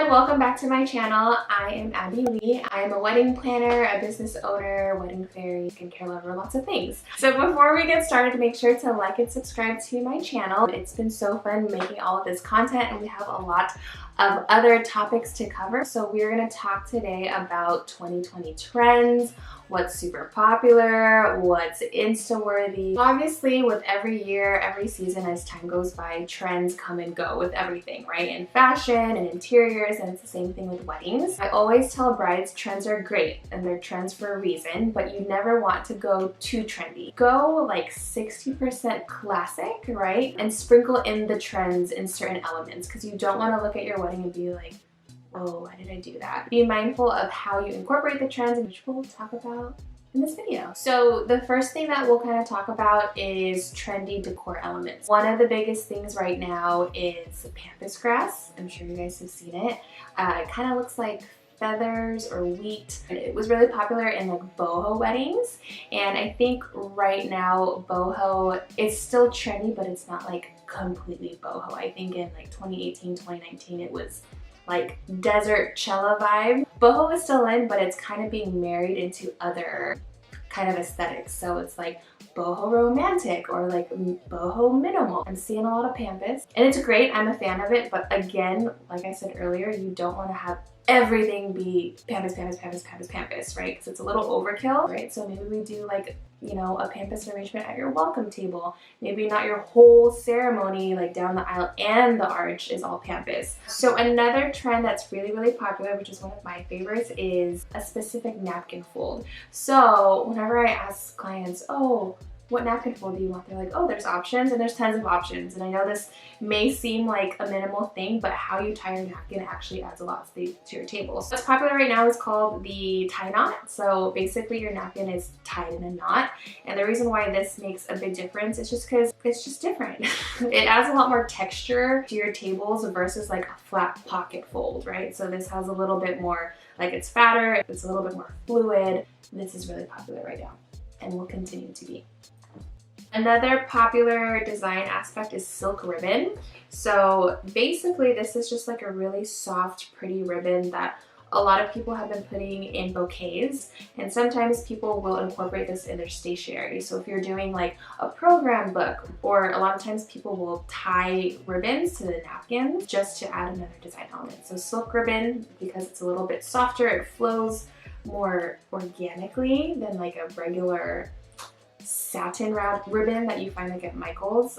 everyone, welcome back to my channel. I am Abby Lee. I am a wedding planner, a business owner, wedding fairy, skincare lover, lots of things. So before we get started, make sure to like and subscribe to my channel. It's been so fun making all of this content and we have a lot of other topics to cover. So we're going to talk today about 2020 trends, what's super popular, what's Insta-worthy. Obviously, with every year, every season, as time goes by, trends come and go with everything, right? In fashion and interiors, and it's the same thing with weddings. I always tell brides trends are great and they're trends for a reason, but you never want to go too trendy. Go like 60% classic, right? And sprinkle in the trends in certain elements because you don't want to look at your wedding and be like, oh, why did I do that? Be mindful of how you incorporate the trends, which we'll talk about in this video. So the first thing that we'll kind of talk about is trendy decor elements. One of the biggest things right now is pampas grass. I'm sure you guys have seen it. It kind of looks like feathers or wheat. It was really popular in like boho weddings, and I think right now boho is still trendy, but it's not like completely boho. I think in like 2018, 2019 it was like desert cella vibe. Boho is still in, but it's kind of being married into other kind of aesthetics. So it's like boho romantic or like boho minimal. I'm seeing a lot of pampas and it's great. I'm a fan of it, but again, like I said earlier, you don't want to have everything be pampas, right? Because it's a little overkill, right? So maybe we do like, you know, a pampas arrangement at your welcome table. Maybe not your whole ceremony, like down the aisle and the arch is all pampas. So another trend that's really, really popular, which is one of my favorites, is a specific napkin fold. So whenever I ask clients, oh, what napkin fold do you want? They're like, oh, there's options, and there's tons of options. And I know this may seem like a minimal thing, but how you tie your napkin actually adds a lot to your table. So what's popular right now is called the tie knot. So basically your napkin is tied in a knot. And the reason why this makes a big difference is just because it's just different. It adds a lot more texture to your tables versus like a flat pocket fold, right? So this has a little bit more, like it's fatter, it's a little bit more fluid. This is really popular right now and will continue to be. Another popular design aspect is silk ribbon. So basically this is just like a really soft, pretty ribbon that a lot of people have been putting in bouquets, and sometimes people will incorporate this in their stationery. So if you're doing like a program book, or a lot of times people will tie ribbons to the napkins just to add another design element. So silk ribbon, because it's a little bit softer, it flows more organically than like a regular satin wrapped ribbon that you find like at Michael's.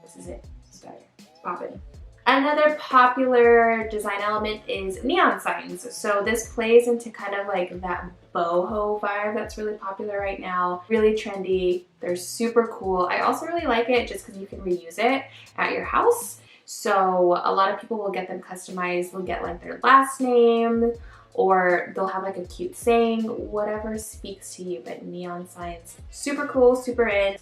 This is it. It's better. It's poppin'. Another popular design element is neon signs. So this plays into kind of like that boho vibe that's really popular right now. Really trendy. They're super cool. I also really like it just because you can reuse it at your house. So a lot of people will get them customized. They'll get like their last name, or they'll have like a cute saying, whatever speaks to you. But neon signs, super cool, super in.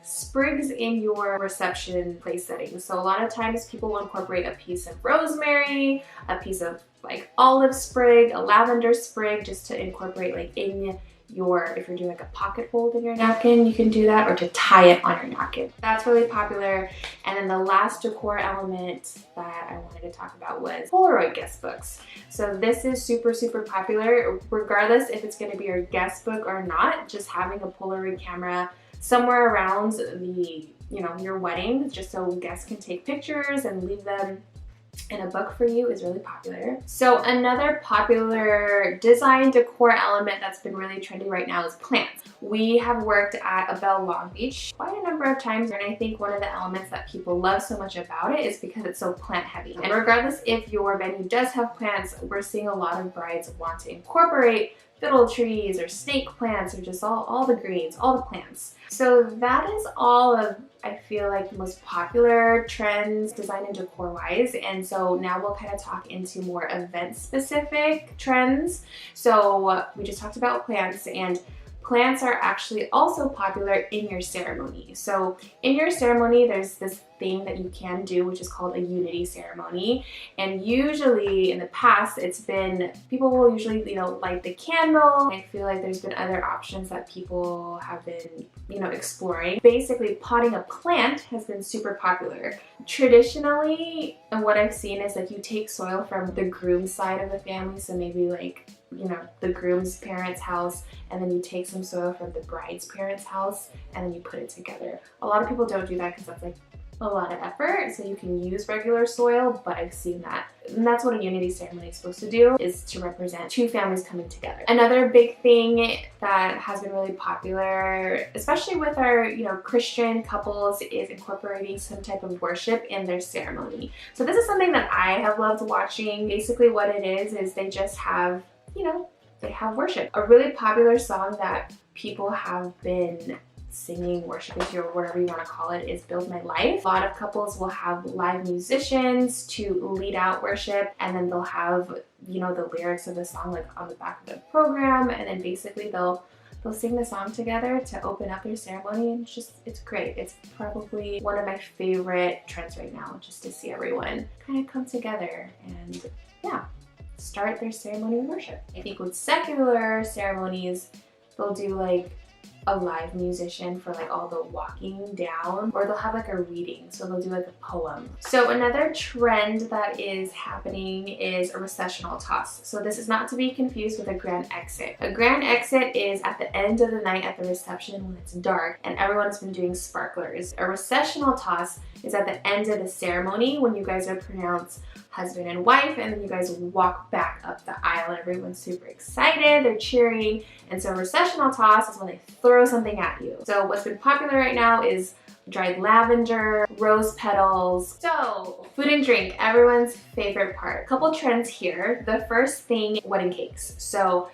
Sprigs in your reception place setting. So a lot of times people will incorporate a piece of rosemary, a piece of like olive sprig, a lavender sprig, just to incorporate like in your, if you're doing like a pocket fold in your napkin, you can do that, or to tie it on your napkin. That's really popular. And then the last decor element that I wanted to talk about was Polaroid guest books. So this is super, super popular, regardless if it's going to be your guest book or not. Just having a Polaroid camera somewhere around the, you know, your wedding, just so guests can take pictures and leave them in a book for you, is really popular. So another popular design decor element that's been really trendy right now is plants. We have worked at a Belle Long Beach quite a number of times, and I think one of the elements that people love so much about it is because it's so plant heavy. And regardless if your venue does have plants, we're seeing a lot of brides want to incorporate fiddle trees or snake plants or just all the greens, all the plants. So that is all of, I feel like, the most popular trends design and decor wise. And so now we'll kind of talk into more event specific trends. So we just talked about plants, and plants are actually also popular in your ceremony. So in your ceremony, there's this thing that you can do, which is called a unity ceremony. And usually in the past, it's been, people will usually, you know, light the candle. I feel like there's been other options that people have been, you know, exploring. Basically, potting a plant has been super popular. Traditionally, and what I've seen is like you take soil from the groom's side of the family, so maybe like, you know, the groom's parents' house, and then you take some soil from the bride's parents' house, and then you put it together. A lot of people don't do that because that's like a lot of effort, so you can use regular soil, but I've seen that. And that's what a unity ceremony is supposed to do, is to represent two families coming together. Another big thing that has been really popular, especially with our, you know, Christian couples, is incorporating some type of worship in their ceremony. So this is something that I have loved watching. Basically what it is they just have, you know, they have worship. A really popular song that people have been singing, worshiping to, or whatever you want to call it, is Build My Life. A lot of couples will have live musicians to lead out worship, and then they'll have, you know, the lyrics of the song like on the back of the program, and then basically they'll sing the song together to open up their ceremony, and it's great. It's probably one of my favorite trends right now, just to see everyone kind of come together and, yeah, start their ceremony with worship. I think with secular ceremonies, they'll do like a live musician for like all the walking down, or they'll have like a reading, so they'll do like a poem. So another trend that is happening is a recessional toss. So this is not to be confused with a grand exit. A grand exit is at the end of the night at the reception when it's dark and everyone's been doing sparklers. A recessional toss is at the end of the ceremony when you guys are pronounced husband and wife, and then you guys walk back up the aisle. Everyone's super excited, they're cheering, and so recessional toss is when they throw something at you. So what's been popular right now is dried lavender, rose petals. So food and drink, everyone's favorite part. Couple trends here. The first thing, wedding cakes. So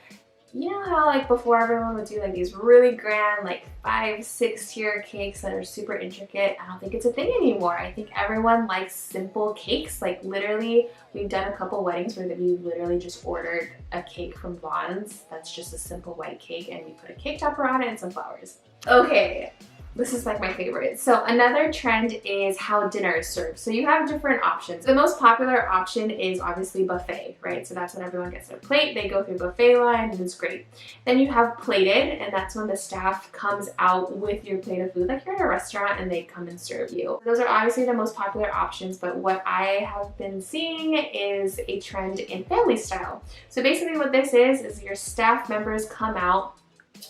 you know how like before everyone would do like these really grand like 5-6 tier cakes that are super intricate? I don't think it's a thing anymore. I think everyone likes simple cakes. Like literally, we've done a couple weddings where we literally just ordered a cake from Vaughn's that's just a simple white cake, and we put a cake topper on it and some flowers. Okay, this is like my favorite. So another trend is how dinner is served. So you have different options. The most popular option is obviously buffet, right? So that's when everyone gets their plate, they go through buffet line, and it's great. Then you have plated, and that's when the staff comes out with your plate of food, like you're in a restaurant and they come and serve you. Those are obviously the most popular options, but what I have been seeing is a trend in family style. So basically what this is your staff members come out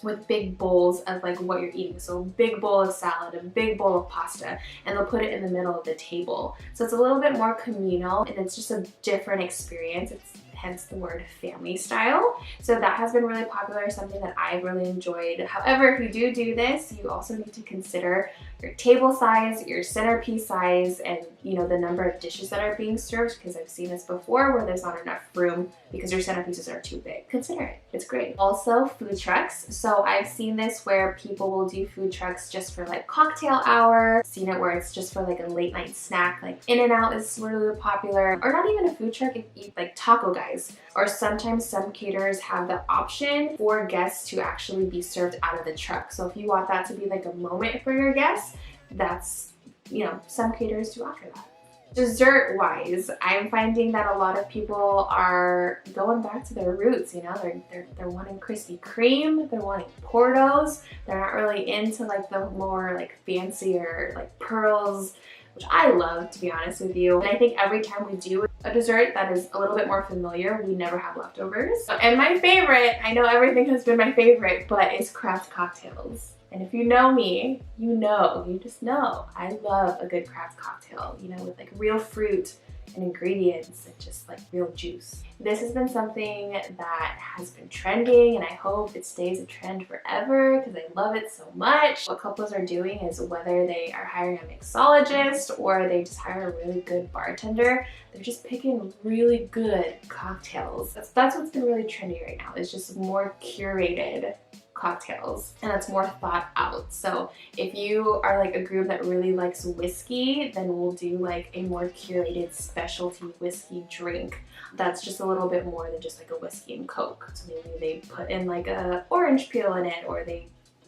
with big bowls of like what you're eating. So a big bowl of salad, a big bowl of pasta, and they'll put it in the middle of the table. So it's a little bit more communal, and it's just a different experience. It's hence the word family style. So that has been really popular, something that I've really enjoyed. However, if you do this, you also need to consider your table size, your centerpiece size, and you know, the number of dishes that are being served, because I've seen this before where there's not enough room because your centerpieces are too big. Consider it, it's great. Also food trucks. So I've seen this where people will do food trucks just for like cocktail hour. I've seen it where it's just for like a late night snack, like In-N-Out is really popular, or not even a food truck, if you eat like taco guys. Or sometimes some caterers have the option for guests to actually be served out of the truck. So if you want that to be like a moment for your guests, that's, you know, some caterers do offer that. Dessert wise, I'm finding that a lot of people are going back to their roots. You know, they're wanting Krispy Kreme, they're wanting Portos. They're not really into like the more like fancier like pearls, which I love, to be honest with you. And I think every time we do a dessert that is a little bit more familiar, we never have leftovers. And my favorite, I know everything has been my favorite, but it's craft cocktails. And if you know me, you know, you just know, I love a good craft cocktail, you know, with like real fruit and ingredients and just like real juice. This has been something that has been trending, and I hope it stays a trend forever because I love it so much. What couples are doing is, whether they are hiring a mixologist or they just hire a really good bartender, they're just picking really good cocktails. That's what's been really trendy right now, is just more curated cocktails, and that's more thought out. So if you are like a group that really likes whiskey, then we'll do like a more curated specialty whiskey drink that's just a little bit more than just like a whiskey and Coke. So maybe they put in like a orange peel in it, or they,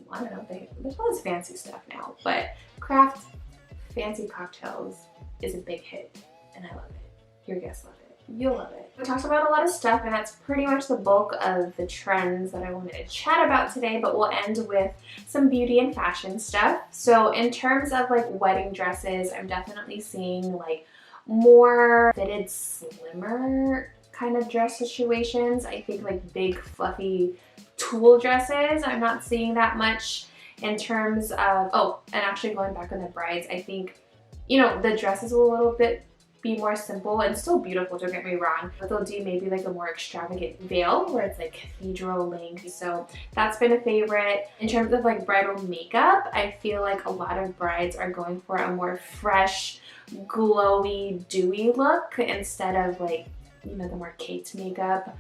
I don't know, there's all this fancy stuff now, but craft fancy cocktails is a big hit, and I love it. Your guests love it. You'll love it. We talked about a lot of stuff, and that's pretty much the bulk of the trends that I wanted to chat about today, but we'll end with some beauty and fashion stuff. So in terms of like wedding dresses, I'm definitely seeing like more fitted, slimmer kind of dress situations. I think like big fluffy tulle dresses, I'm not seeing that much in terms of, oh, and actually going back on the brides, I think, you know, the dresses will a little bit be more simple and still beautiful, don't get me wrong, but they'll do maybe like a more extravagant veil where it's like cathedral length. So that's been a favorite. In terms of like bridal makeup, I feel like a lot of brides are going for a more fresh, glowy, dewy look instead of like, you know, the more caked makeup,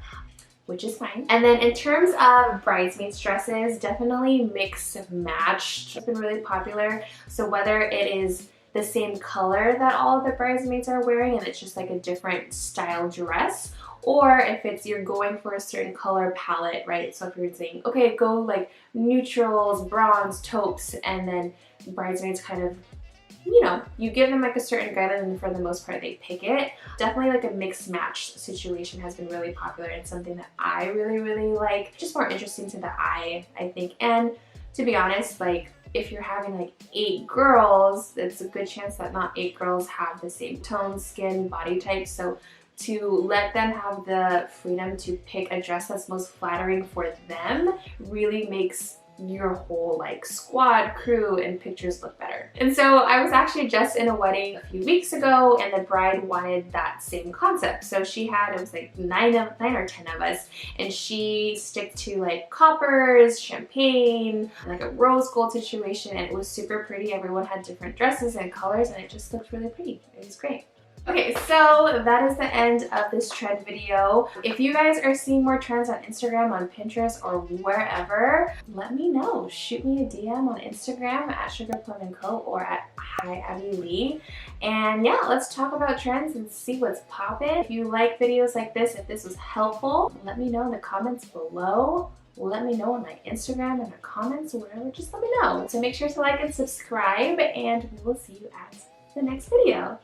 which is fine. And then in terms of bridesmaids dresses, definitely mix matched. It's been really popular. So whether it is the same color that all of the bridesmaids are wearing and it's just like a different style dress, or if it's you're going for a certain color palette, right? So if you're saying, okay, go like neutrals, bronze, taupes, and then bridesmaids kind of, you know, you give them like a certain guideline and for the most part they pick it. Definitely like a mixed match situation has been really popular and something that I really like. Just more interesting to the eye, I think. And to be honest, like if you're having like 8 girls, it's a good chance that not 8 girls have the same tone, skin, body type. So to let them have the freedom to pick a dress that's most flattering for them really makes your whole like squad, crew, and pictures look better. And so I was actually just in a wedding a few weeks ago and the bride wanted that same concept. So she had, it was like 9 or 10 of us, and she sticked to like coppers, champagne, like a rose gold situation, and it was super pretty. Everyone had different dresses and colors and it just looked really pretty. It was great. Okay, so that is the end of this trend video. If you guys are seeing more trends on Instagram, on Pinterest, or wherever, let me know. Shoot me a DM on Instagram at sugarplumandco or at @AbbyLee. And yeah, let's talk about trends and see what's poppin'. If you like videos like this, if this was helpful, let me know in the comments below. Let me know on my Instagram and the comments or whatever. Just let me know. So make sure to like and subscribe, and we will see you at the next video.